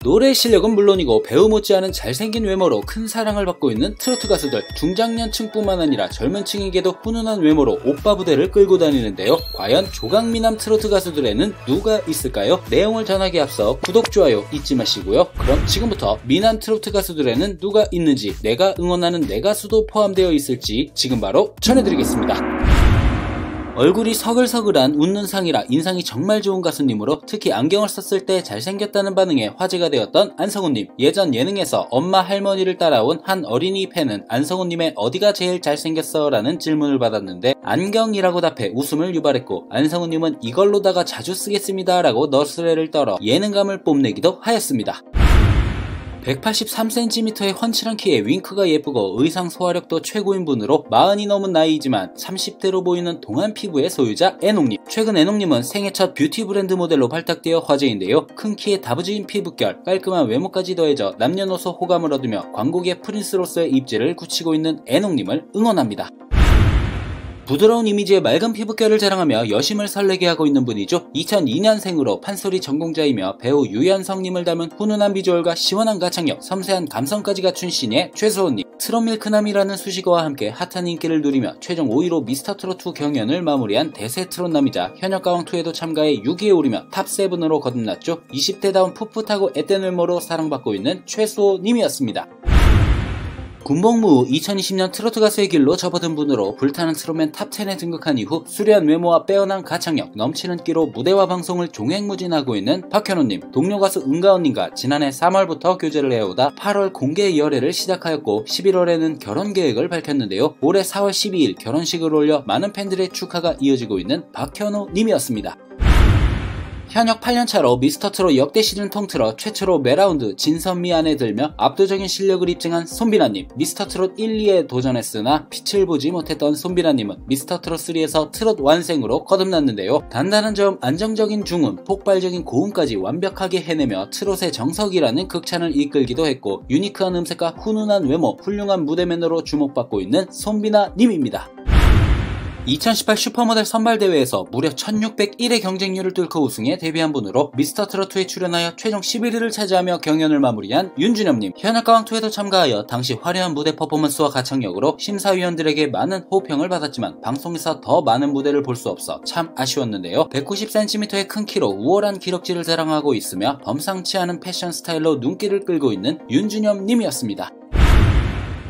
노래 실력은 물론이고 배우 못지않은 잘생긴 외모로 큰 사랑을 받고 있는 트로트 가수들. 중장년층뿐만 아니라 젊은 층에게도 훈훈한 외모로 오빠 부대를 끌고 다니는데요. 과연 조각미남 트로트 가수들에는 누가 있을까요? 내용을 전하기에 앞서 구독, 좋아요 잊지 마시고요. 그럼 지금부터 미남 트로트 가수들에는 누가 있는지, 내가 응원하는 내 가수도 포함되어 있을지 지금 바로 전해드리겠습니다. 얼굴이 서글서글한 웃는 상이라 인상이 정말 좋은 가수님으로 특히 안경을 썼을 때 잘생겼다는 반응에 화제가 되었던 안성훈님. 예전 예능에서 엄마 할머니를 따라온 한 어린이 팬은 안성훈님의 어디가 제일 잘생겼어? 라는 질문을 받았는데 안경이라고 답해 웃음을 유발했고, 안성훈님은 이걸로다가 자주 쓰겠습니다 라고 너스레를 떨어 예능감을 뽐내기도 하였습니다. 183cm의 훤칠한 키에 윙크가 예쁘고 의상 소화력도 최고인 분으로 40이 넘은 나이이지만 30대로 보이는 동안 피부의 소유자 애녹님. 최근 애녹님은 생애 첫 뷰티 브랜드 모델로 발탁되어 화제인데요. 큰 키에 다부진 피부결, 깔끔한 외모까지 더해져 남녀노소 호감을 얻으며 광고계 프린스로서의 입지를 굳히고 있는 애녹님을 응원합니다. 부드러운 이미지의 맑은 피부결을 자랑하며 여심을 설레게 하고 있는 분이죠. 2002년생으로 판소리 전공자이며 배우 유연성님을 닮은 훈훈한 비주얼과 시원한 가창력, 섬세한 감성까지 갖춘 신예 최소원님. 트롯밀크남이라는 수식어와 함께 핫한 인기를 누리며 최종 5위로 미스터트롯2 경연을 마무리한 대세 트롯남이자 현역가왕2에도 참가해 6위에 오르며 탑7으로 거듭났죠. 20대다운 풋풋하고 앳된 외모로 사랑받고 있는 최소원님이었습니다. 군복무 후 2020년 트로트 가수의 길로 접어든 분으로 불타는 트롯맨 탑10에 등극한 이후 수려한 외모와 빼어난 가창력, 넘치는 끼로 무대와 방송을 종횡무진하고 있는 박현호님. 동료 가수 은가은님과 지난해 3월부터 교제를 해오다 8월 공개 열애를 시작하였고 11월에는 결혼 계획을 밝혔는데요. 올해 4월 12일 결혼식을 올려 많은 팬들의 축하가 이어지고 있는 박현호님이었습니다. 현역 8년차로 미스터트롯 역대 시즌 통틀어 최초로 매라운드 진선미 안에 들며 압도적인 실력을 입증한 손비나님. 미스터트롯 1, 2에 도전했으나 빛을 보지 못했던 손비나님은 미스터트롯 3에서 트롯 완생으로 거듭났는데요. 단단한 점, 안정적인 중음, 폭발적인 고음까지 완벽하게 해내며 트롯의 정석이라는 극찬을 이끌기도 했고, 유니크한 음색과 훈훈한 외모, 훌륭한 무대맨으로 주목받고 있는 손비나님입니다. 2018 슈퍼모델 선발대회에서 무려 1601의 경쟁률을 뚫고 우승해 데뷔한 분으로 미스터트롯2에 출연하여 최종 11위를 차지하며 경연을 마무리한 윤준엽님. 현역가왕2에도 참가하여 당시 화려한 무대 퍼포먼스와 가창력으로 심사위원들에게 많은 호평을 받았지만 방송에서 더 많은 무대를 볼 수 없어 참 아쉬웠는데요. 190cm의 큰 키로 우월한 기럭지를 자랑하고 있으며 범상치 않은 패션 스타일로 눈길을 끌고 있는 윤준엽님이었습니다.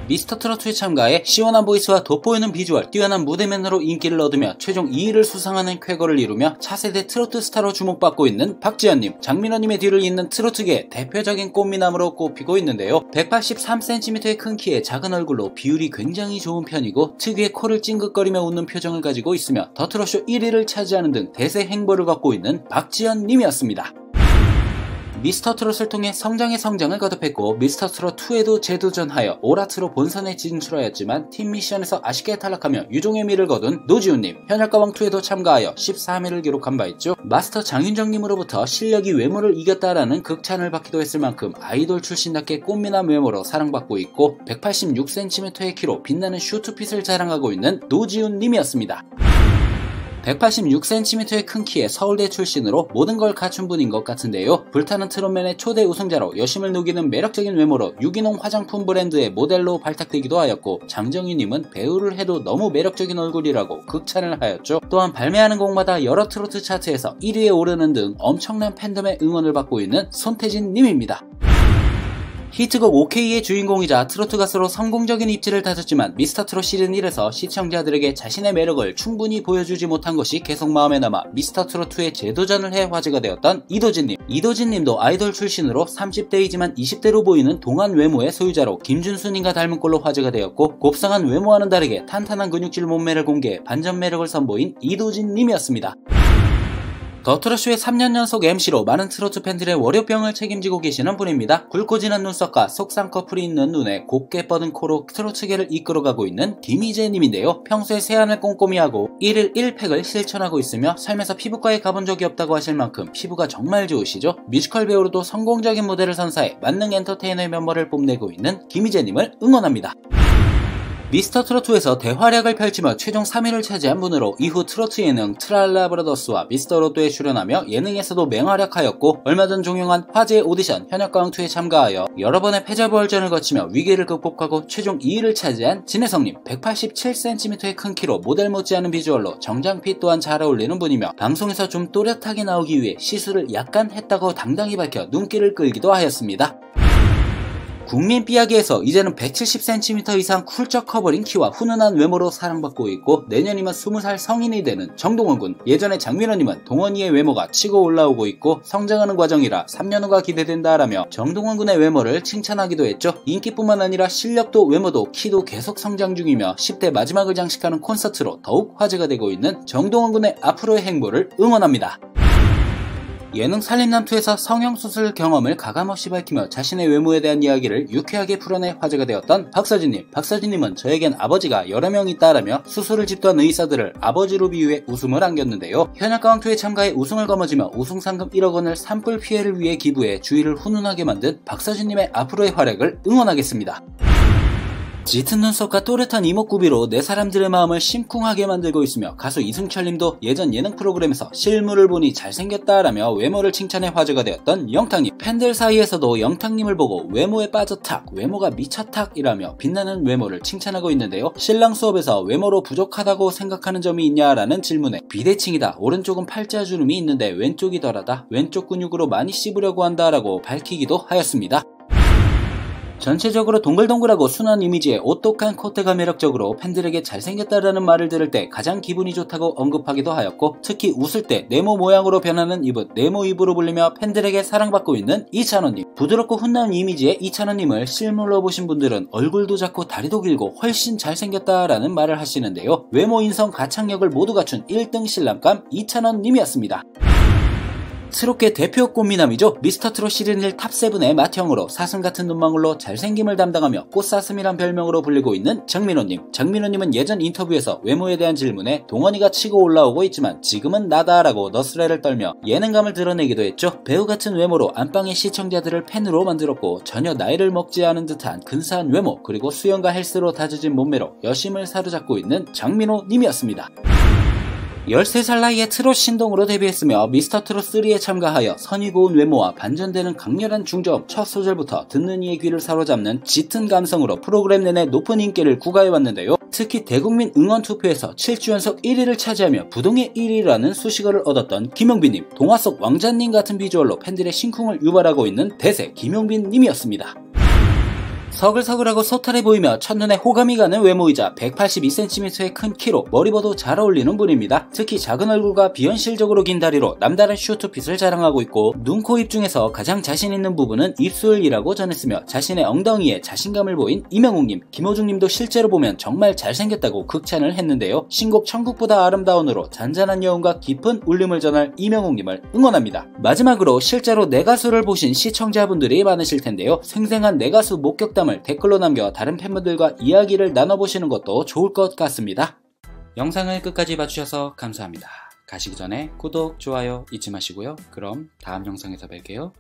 미스터트롯2에 참가해 시원한 보이스와 돋보이는 비주얼, 뛰어난 무대맨으로 인기를 얻으며 최종 2위를 수상하는 쾌거를 이루며 차세대 트로트 스타로 주목받고 있는 박지현님. 장민호님의 뒤를 잇는 트로트계 대표적인 꽃미남으로 꼽히고 있는데요. 183cm의 큰 키에 작은 얼굴로 비율이 굉장히 좋은 편이고 특유의 코를 찡긋거리며 웃는 표정을 가지고 있으며 더트롯쇼 1위를 차지하는 등 대세 행보를 갖고 있는 박지현님이었습니다. 미스터트롯을 통해 성장의 성장을 거듭했고 미스터트롯2에도 재도전하여 오라트로 본선에 진출하였지만 팀 미션에서 아쉽게 탈락하며 유종의 미를 거둔 노지훈님. 현역가왕2에도 참가하여 13위를 기록한 바 있죠. 마스터 장윤정님으로부터 실력이 외모를 이겼다라는 극찬을 받기도 했을 만큼 아이돌 출신답게 꽃미남 외모로 사랑받고 있고 186cm의 키로 빛나는 슈트핏을 자랑하고 있는 노지훈님이었습니다. 186cm의 큰 키에 서울대 출신으로 모든 걸 갖춘 분인 것 같은데요. 불타는 트롯맨의 초대 우승자로 여심을 녹이는 매력적인 외모로 유기농 화장품 브랜드의 모델로 발탁되기도 하였고, 장정희님은 배우를 해도 너무 매력적인 얼굴이라고 극찬을 하였죠. 또한 발매하는 곡마다 여러 트로트 차트에서 1위에 오르는 등 엄청난 팬덤의 응원을 받고 있는 손태진님입니다. 히트곡 OK의 주인공이자 트로트 가수로 성공적인 입지를 다졌지만 미스터트롯 시즌1에서 시청자들에게 자신의 매력을 충분히 보여주지 못한 것이 계속 마음에 남아 미스터트롯2에 재도전을 해 화제가 되었던 이도진님. 이도진님도 아이돌 출신으로 30대이지만 20대로 보이는 동안 외모의 소유자로 김준수님과 닮은 꼴로 화제가 되었고, 곱상한 외모와는 다르게 탄탄한 근육질 몸매를 공개해 반전 매력을 선보인 이도진님이었습니다. 더트롯쇼의 3년 연속 MC로 많은 트로트 팬들의 월요병을 책임지고 계시는 분입니다. 굵고 진한 눈썹과 속쌍꺼풀이 있는 눈에 곱게 뻗은 코로 트로트계를 이끌어가고 있는 김희재님인데요. 평소에 세안을 꼼꼼히 하고 1일 1팩을 실천하고 있으며 삶에서 피부과에 가본 적이 없다고 하실 만큼 피부가 정말 좋으시죠. 뮤지컬 배우로도 성공적인 무대를 선사해 만능 엔터테이너의 면모를 뽐내고 있는 김희재님을 응원합니다. 미스터트로트에서 대활약을 펼치며 최종 3위를 차지한 분으로 이후 트로트 예능 트랄라 브라더스와 미스터로또에 출연하며 예능에서도 맹활약하였고 얼마 전 종영한 화제의 오디션 현역가왕2에 참가하여 여러 번의 패자부활전을 거치며 위기를 극복하고 최종 2위를 차지한 진혜성님. 187cm의 큰 키로 모델 못지않은 비주얼로 정장핏 또한 잘 어울리는 분이며 방송에서 좀 또렷하게 나오기 위해 시술을 약간 했다고 당당히 밝혀 눈길을 끌기도 하였습니다. 국민 삐약이에서 이제는 170cm 이상 훌쩍 커버린 키와 훈훈한 외모로 사랑받고 있고 내년이면 20살 성인이 되는 정동원 군. 예전에 장민호님은 동원이의 외모가 치고 올라오고 있고 성장하는 과정이라 3년 후가 기대된다 라며 정동원 군의 외모를 칭찬하기도 했죠. 인기뿐만 아니라 실력도 외모도 키도 계속 성장 중이며 10대 마지막을 장식하는 콘서트로 더욱 화제가 되고 있는 정동원 군의 앞으로의 행보를 응원합니다. 예능 살림남2에서 성형수술 경험을 가감없이 밝히며 자신의 외모에 대한 이야기를 유쾌하게 풀어내 화제가 되었던 박서진님. 박서진님은 저에겐 아버지가 여러 명 있다라며 수술을 집도한 의사들을 아버지로 비유해 웃음을 안겼는데요. 현역가왕2에 참가해 우승을 거머쥐며 우승상금 1억 원을 산불 피해를 위해 기부해 주위를 훈훈하게 만든 박서진님의 앞으로의 활약을 응원하겠습니다. 짙은 눈썹과 또렷한 이목구비로 내 사람들의 마음을 심쿵하게 만들고 있으며 가수 이승철님도 예전 예능 프로그램에서 실물을 보니 잘생겼다라며 외모를 칭찬해 화제가 되었던 영탁님. 팬들 사이에서도 영탁님을 보고 외모에 빠져탁, 외모가 미쳐탁이라며 빛나는 외모를 칭찬하고 있는데요. 신랑 수업에서 외모로 부족하다고 생각하는 점이 있냐라는 질문에 비대칭이다, 오른쪽은 팔자주름이 있는데 왼쪽이 덜하다, 왼쪽 근육으로 많이 씹으려고 한다라고 밝히기도 하였습니다. 전체적으로 동글동글하고 순한 이미지의 오똑한 콧대가 매력적으로 팬들에게 잘생겼다라는 말을 들을 때 가장 기분이 좋다고 언급하기도 하였고 특히 웃을 때 네모 모양으로 변하는 입은 네모 입으로 불리며 팬들에게 사랑받고 있는 이찬원님. 부드럽고 훈남 이미지의 이찬원님을 실물로 보신 분들은 얼굴도 작고 다리도 길고 훨씬 잘생겼다라는 말을 하시는데요. 외모, 인성, 가창력을 모두 갖춘 1등 신랑감 이찬원님이었습니다. 트롯계 대표 꽃미남이죠. 미스터트롯 시즌 1 탑7의 맏형으로 사슴같은 눈망울로 잘생김을 담당하며 꽃사슴이란 별명으로 불리고 있는 장민호님. 장민호님은 예전 인터뷰에서 외모에 대한 질문에 동원이가 치고 올라오고 있지만 지금은 나다라고 너스레를 떨며 예능감을 드러내기도 했죠. 배우같은 외모로 안방의 시청자들을 팬으로 만들었고 전혀 나이를 먹지 않은 듯한 근사한 외모 그리고 수영과 헬스로 다져진 몸매로 여심을 사로잡고 있는 장민호님이었습니다. 13살 나이에 트롯 신동으로 데뷔했으며 미스터트롯3에 참가하여 선이 고운 외모와 반전되는 강렬한 중저음, 첫 소절부터 듣는 이의 귀를 사로잡는 짙은 감성으로 프로그램 내내 높은 인기를 구가해왔는데요. 특히 대국민 응원 투표에서 7주 연속 1위를 차지하며 부동의 1위라는 수식어를 얻었던 김용빈님. 동화 속 왕자님 같은 비주얼로 팬들의 심쿵을 유발하고 있는 대세 김용빈님이었습니다. 서글서글하고 소탈해 보이며 첫눈에 호감이 가는 외모이자 182cm의 큰 키로 머리보도 잘 어울리는 분입니다. 특히 작은 얼굴과 비현실적으로 긴 다리로 남다른 슈트핏을 자랑하고 있고 눈, 코, 입 중에서 가장 자신 있는 부분은 입술이라고 전했으며 자신의 엉덩이에 자신감을 보인 이명웅님. 김호중님도 실제로 보면 정말 잘생겼다고 극찬을 했는데요. 신곡 천국보다 아름다운으로 잔잔한 여운과 깊은 울림을 전할 이명웅님을 응원합니다. 마지막으로 실제로 내 가수를 보신 시청자분들이 많으실 텐데요. 생생한 내 가수 목격담 댓글로 남겨 다른 팬분들과 이야기를 나눠보시는 것도 좋을 것 같습니다. 영상을 끝까지 봐주셔서 감사합니다. 가시기 전에 구독, 좋아요 잊지 마시고요. 그럼 다음 영상에서 뵐게요.